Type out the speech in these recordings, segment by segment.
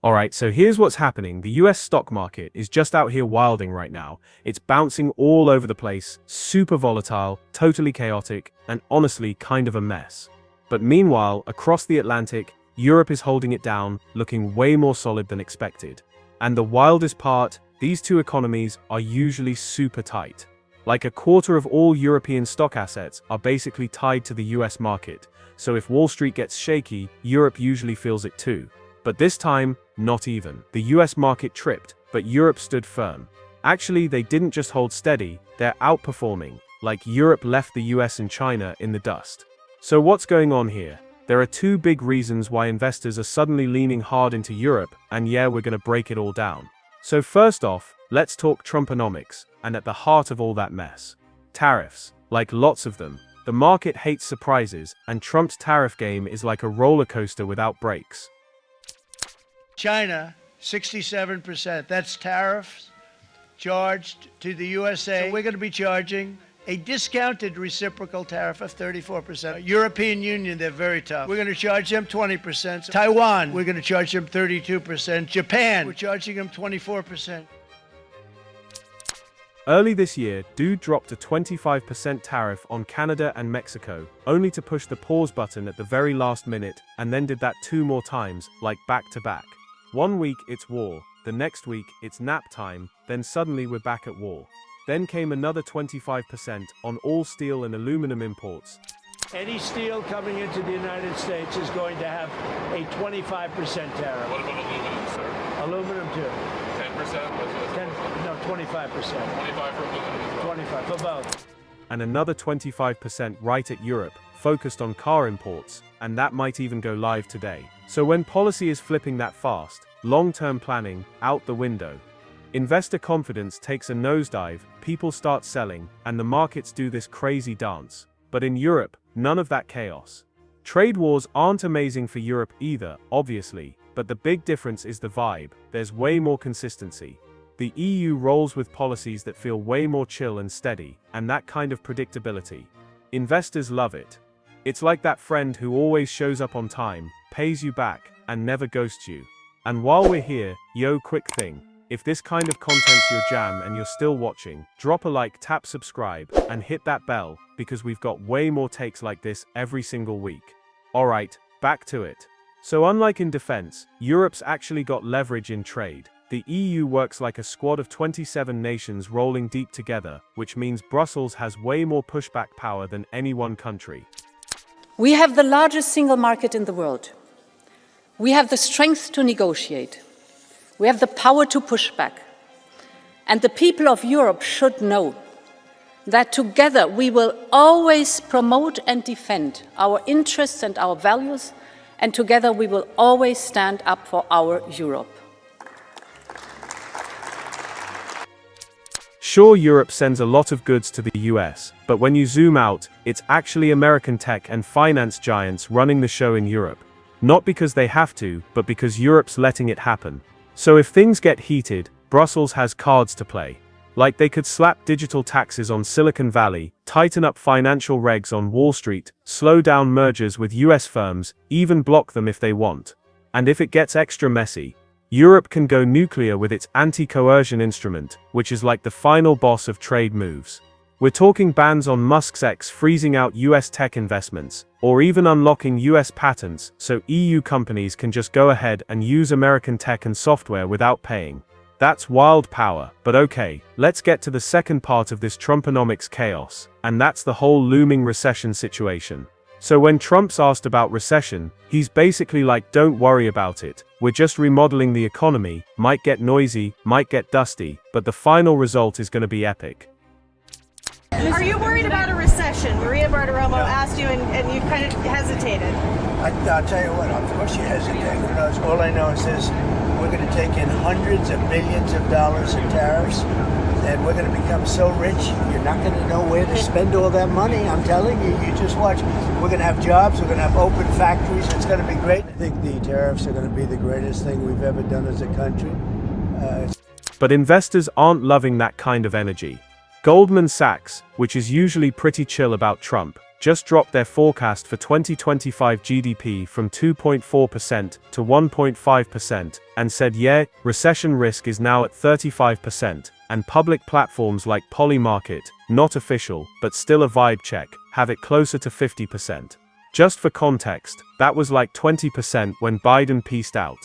Alright, so here's what's happening. The US stock market is just out here wilding right now. It's bouncing all over the place, super volatile, totally chaotic, and honestly kind of a mess. But meanwhile, across the Atlantic, Europe is holding it down, looking way more solid than expected. And the wildest part, these two economies are usually super tight. Like a quarter of all European stock assets are basically tied to the US market, so if Wall Street gets shaky, Europe usually feels it too. But this time, not even. The US market tripped, but Europe stood firm. Actually, they didn't just hold steady, they're outperforming, like Europe left the US and China in the dust. So what's going on here? There are two big reasons why investors are suddenly leaning hard into Europe, and yeah, we're gonna break it all down. So first off, let's talk Trumponomics, and at the heart of all that mess. Tariffs. Like lots of them. The market hates surprises, and Trump's tariff game is like a roller coaster without brakes. China, 67%. That's tariffs charged to the USA. So we're going to be charging a discounted reciprocal tariff of 34%. European Union, they're very tough. We're going to charge them 20%. Taiwan, we're going to charge them 32%. Japan, we're charging them 24%. Early this year, Dude dropped a 25% tariff on Canada and Mexico, only to push the pause button at the very last minute, and then did that 2 more times, like back to back. 1 week it's war, the next week it's nap time, then suddenly we're back at war. Then came another 25% on all steel and aluminum imports. Any steel coming into the United States is going to have a 25% tariff. What about aluminum, sir? Aluminum too. 10%? No, 25%. 25 for aluminum as well. 25 for both. And another 25% right at Europe, focused on car imports, and that might even go live today. So when policy is flipping that fast, long-term planning, out the window. Investor confidence takes a nosedive, people start selling, and the markets do this crazy dance. But in Europe, none of that chaos. Trade wars aren't amazing for Europe either, obviously, but the big difference is the vibe. There's way more consistency. The EU rolls with policies that feel way more chill and steady, and that kind of predictability. Investors love it. It's like that friend who always shows up on time, pays you back, and never ghosts you. And while we're here, yo, quick thing. If this kind of content's your jam and you're still watching, drop a like, tap subscribe, and hit that bell, because we've got way more takes like this every single week. Alright, back to it. So unlike in defense, Europe's actually got leverage in trade. The EU works like a squad of 27 nations rolling deep together, which means Brussels has way more pushback power than any one country. We have the largest single market in the world. We have the strength to negotiate. We have the power to push back. And the people of Europe should know that together we will always promote and defend our interests and our values, and together we will always stand up for our Europe. Sure, Europe sends a lot of goods to the US, but when you zoom out, it's actually American tech and finance giants running the show in Europe. Not because they have to, but because Europe's letting it happen. So if things get heated, Brussels has cards to play. Like they could slap digital taxes on Silicon Valley, tighten up financial regs on Wall Street, slow down mergers with US firms, even block them if they want. And if it gets extra messy, Europe can go nuclear with its anti-coercion instrument, which is like the final boss of trade moves. We're talking bans on Musk's X freezing out US tech investments, or even unlocking US patents so EU companies can just go ahead and use American tech and software without paying. That's wild power, but okay, let's get to the second part of this Trumponomics chaos, and that's the whole looming recession situation. So when Trump's asked about recession, he's basically like, don't worry about it, we're just remodeling the economy, might get noisy, might get dusty, but the final result is going to be epic. Are you worried about a recession? Maria Bartiromo asked you and you kind of hesitated. I'll tell you what, of course you hesitate. Who knows? All I know is this, we're going to take in hundreds of billions of dollars in tariffs, and we're going to become so rich, you're not going to know where to spend all that money. I'm telling you, you just watch. We're going to have jobs, we're going to have open factories, it's going to be great. I think the tariffs are going to be the greatest thing we've ever done as a country. But investors aren't loving that kind of energy. Goldman Sachs, which is usually pretty chill about Trump, just dropped their forecast for 2025 GDP from 2.4% to 1.5% and said, yeah, recession risk is now at 35%, and public platforms like Polymarket, not official, but still a vibe check, have it closer to 50%. Just for context, that was like 20% when Biden peaced out.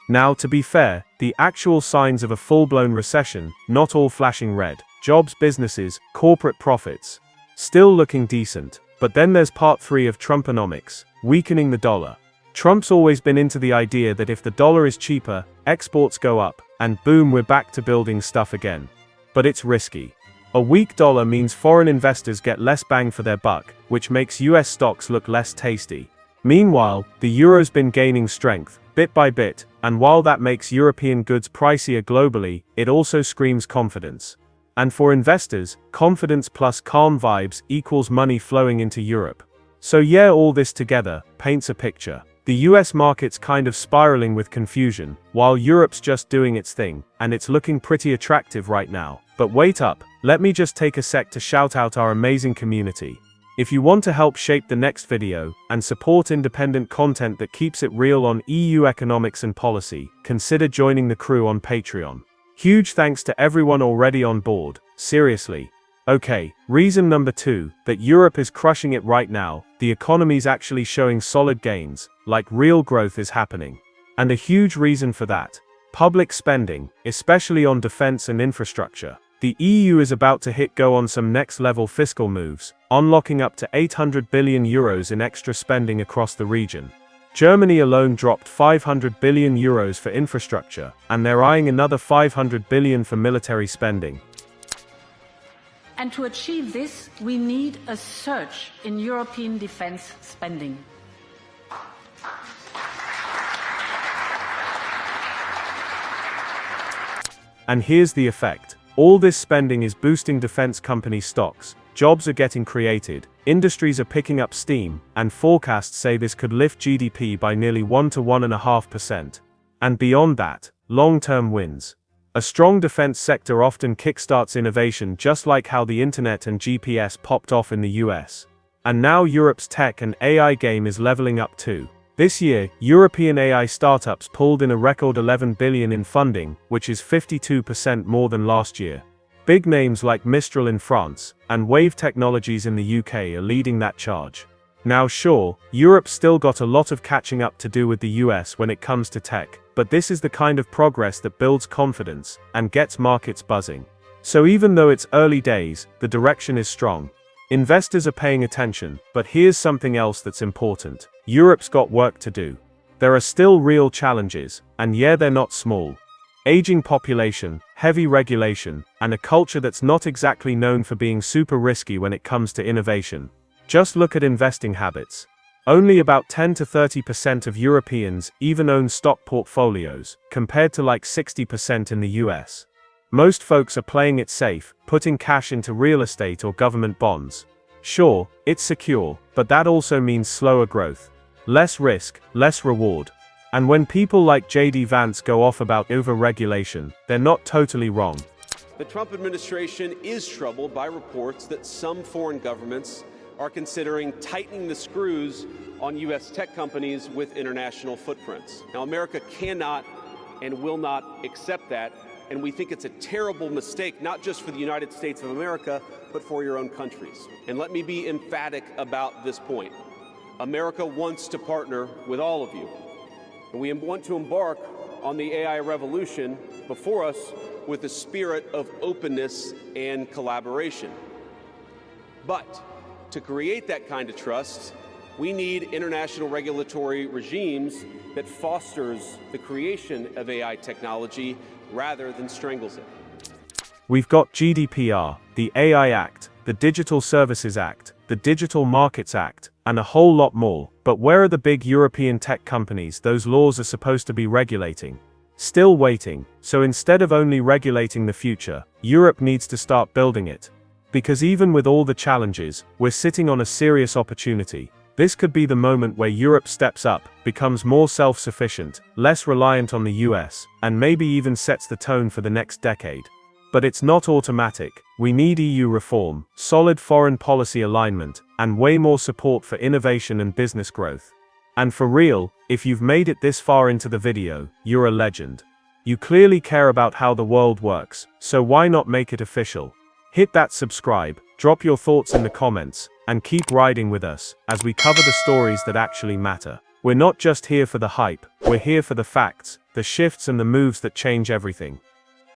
Now, to be fair, the actual signs of a full-blown recession, not all flashing red. Jobs, businesses, corporate profits, still looking decent. But then there's part 3 of Trumponomics, weakening the dollar. Trump's always been into the idea that if the dollar is cheaper, exports go up, and boom, we're back to building stuff again. But it's risky. A weak dollar means foreign investors get less bang for their buck, which makes US stocks look less tasty. Meanwhile, the euro's been gaining strength, bit by bit, and while that makes European goods pricier globally, it also screams confidence. And for investors, confidence plus calm vibes equals money flowing into Europe. So yeah, all this together paints a picture. The US market's kind of spiraling with confusion, while Europe's just doing its thing, and it's looking pretty attractive right now. But wait up, let me just take a sec to shout out our amazing community. If you want to help shape the next video, and support independent content that keeps it real on EU economics and policy, consider joining the crew on Patreon. Huge thanks to everyone already on board, seriously. Okay, reason number 2, that Europe is crushing it right now, the economy's actually showing solid gains, like real growth is happening. And a huge reason for that, public spending, especially on defense and infrastructure. The EU is about to hit go on some next-level fiscal moves, unlocking up to 800 billion euros in extra spending across the region. Germany alone dropped 500 billion euros for infrastructure, and they're eyeing another 500 billion for military spending. And to achieve this, we need a surge in European defense spending. And here's the effect. All this spending is boosting defense company stocks, jobs are getting created, industries are picking up steam, and forecasts say this could lift GDP by nearly 1 to 1.5%. And beyond that, long-term wins. A strong defense sector often kickstarts innovation, just like how the internet and GPS popped off in the US. And now Europe's tech and AI game is leveling up too. This year, European AI startups pulled in a record 11 billion in funding, which is 52% more than last year. Big names like Mistral in France, and Wave Technologies in the UK are leading that charge. Now sure, Europe's still got a lot of catching up to do with the US when it comes to tech, but this is the kind of progress that builds confidence, and gets markets buzzing. So even though it's early days, the direction is strong. Investors are paying attention, but here's something else that's important. Europe's got work to do. There are still real challenges, and yeah, they're not small. Aging population, heavy regulation, and a culture that's not exactly known for being super risky when it comes to innovation. Just look at investing habits. Only about 10 to 30% of Europeans even own stock portfolios, compared to like 60% in the US. Most folks are playing it safe, putting cash into real estate or government bonds. Sure, it's secure, but that also means slower growth. Less risk, less reward. And when people like J.D. Vance go off about over-regulation, they're not totally wrong. The Trump administration is troubled by reports that some foreign governments are considering tightening the screws on U.S. tech companies with international footprints. Now, America cannot and will not accept that, and we think it's a terrible mistake, not just for the United States of America, but for your own countries. And let me be emphatic about this point. America wants to partner with all of you. And we want to embark on the AI revolution before us with a spirit of openness and collaboration. But to create that kind of trust, we need international regulatory regimes that fosters the creation of AI technology rather than strangles it. We've got GDPR, the AI Act, the Digital Services Act, the Digital Markets Act, and a whole lot more. But where are the big European tech companies those laws are supposed to be regulating? Still waiting. So instead of only regulating the future, Europe needs to start building it. Because even with all the challenges, we're sitting on a serious opportunity. This could be the moment where Europe steps up, becomes more self-sufficient, less reliant on the US, and maybe even sets the tone for the next decade. But it's not automatic. We need EU reform, solid foreign policy alignment, and way more support for innovation and business growth. And for real, if you've made it this far into the video, you're a legend. You clearly care about how the world works, so why not make it official? Hit that subscribe, drop your thoughts in the comments, and keep riding with us as we cover the stories that actually matter. We're not just here for the hype, we're here for the facts, the shifts and the moves that change everything.